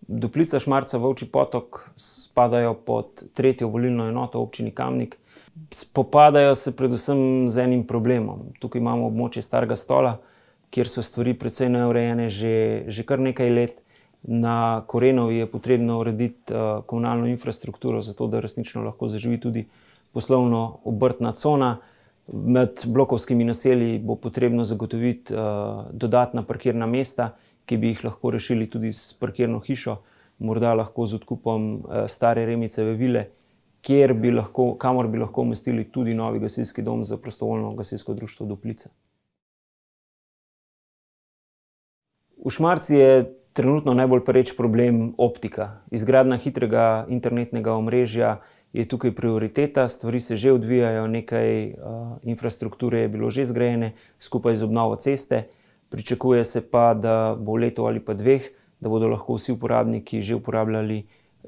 Duplica, Šmarca, Volčji Potok spadajo pod 3. volilno enoto v občini Kamnik. Spopadajo se predvsem z enim problemom. Tukaj imamo območje Starega Stola, kjer so stvari precej neurejene že kar nekaj let. Na Korenovi je potrebno urediti komunalno infrastrukturo, zato da resnično lahko zaživi tudi poslovno-obrtna cona. Med blokovskimi naselji bo potrebno zagotoviti dodatna parkirna mesta, ki bi jih lahko rešili tudi s parkirno hišo, morda lahko z odkupom stare Remiceve vile, kamor bi lahko umestili tudi novi gasilski dom za prostovoljno gasilsko društvo Duplica. V Šmarci je trenutno najbolj pereč problem optika. Izgradnja hitrega internetnega omrežja je tukaj prioriteta, stvari se že odvijajo, nekaj infrastrukture je bilo že zgrajene skupaj z obnovo ceste. Pričakuje se pa, da bo v letu ali pa dveh, da bodo lahko vsi uporabniki že uporabljali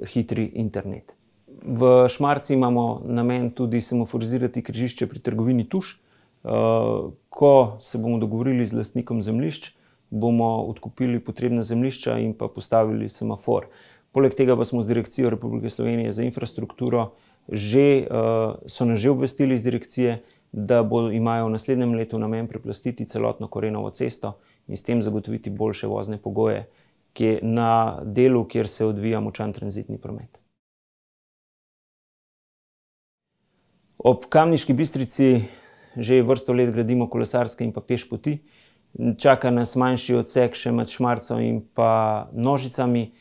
hitri internet. V Šmarci imamo namen tudi semaforizirati križišče pri trgovini Tuš. Ko se bomo dogovorili z lastnikom zemljišč, bomo odkupili potrebna zemljišča in pa postavili semafor. Poleg tega pa smo z Direkcijo Republike Slovenije za infrastrukturo so nas že obvestili iz direkcije, da imajo v naslednjem letu namen preplastiti celotno Korenovo cesto in s tem zagotoviti boljše vozne pogoje na delu, kjer se odvija močan tranzitni promet. Ob Kamniški Bistrici že vrsto let gradimo kolesarske in pa peš poti. Čaka nas manjši odsek še med Šmarco in pa Nožicami.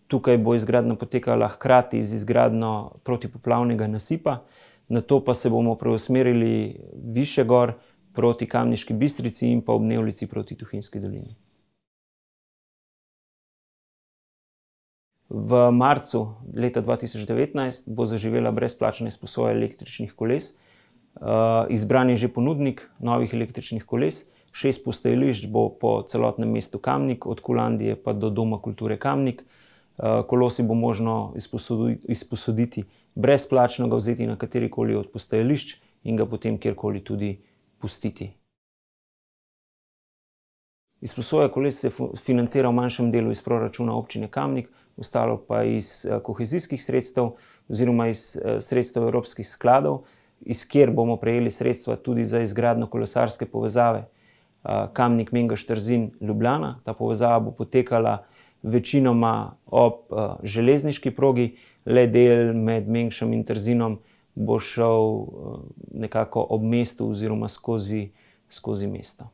Tukaj bo izgradnja potekala hkrati z izgradnjo protipoplavnega nasipa. Nato pa se bomo preusmerili višje gor proti Kamniški Bistrici in pa ob Nevlici proti Tuhinjski dolini. V marcu leta 2019 bo zaživela brezplačna izposoja električnih koles. Izbran je že ponudnik novih električnih koles. 6 postajališč bo po celotnem mestu Kamnik, od Kulandije pa do Doma kulture Kamnik. Kolo si bo možno izposoditi brezplačno, ga vzeti na katerikoli od postajališč in ga potem kjerkoli tudi pustiti. Izposoja koles se financira v manjšem delu iz proračuna občine Kamnik, ostalo pa iz kohezijskih sredstev oziroma iz sredstev evropskih skladov, kjer bomo prejeli sredstva tudi za izgradnjo kolesarske povezave Kamnik-Mengeš-Trzin-Ljubljana. Ta povezava bo potekala večinoma ob železniški progi, le del med Mengšem in Trzinom bo šel nekako ob mestu oziroma skozi mesto.